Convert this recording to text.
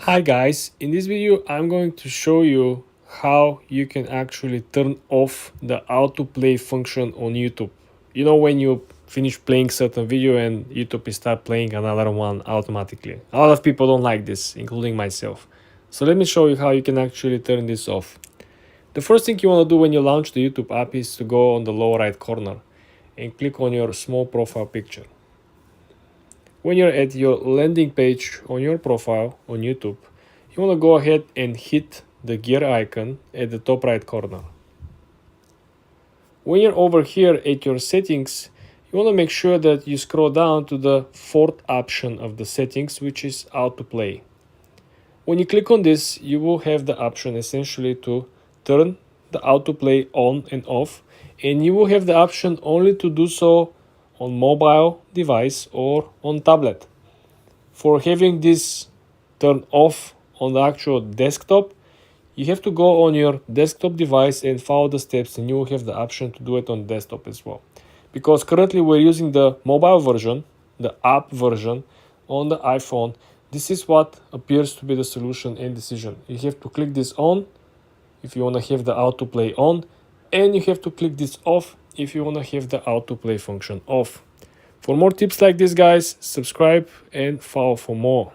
Hi guys, in this video I'm going to show you how you can actually turn off the autoplay function on YouTube. You know, when you finish playing certain video and YouTube will start playing another one automatically. A lot of people don't like this, including myself. So let me show you how you can actually turn this off. The first thing you want to do when you launch the YouTube app is to go on the lower right corner and click on your small profile picture. When you're at your landing page on your profile on YouTube, you want to go ahead and hit the gear icon at the top right corner. When you're over here at your settings, you want to make sure that you scroll down to the fourth option of the settings, which is autoplay. When you click on this, you will have the option essentially to turn the autoplay on and off, and you will have the option only to do so on mobile device or on tablet. For having this turned off on the actual desktop, you have to go on your desktop device and follow the steps, and you will have the option to do it on desktop as well. Because currently we're using the mobile version, the app version on the iPhone. This is what appears to be the solution and decision. You have to click this on if you want to have the autoplay on, and you have to click this off if you want to have the autoplay function off. For more tips like this, guys, subscribe and follow for more.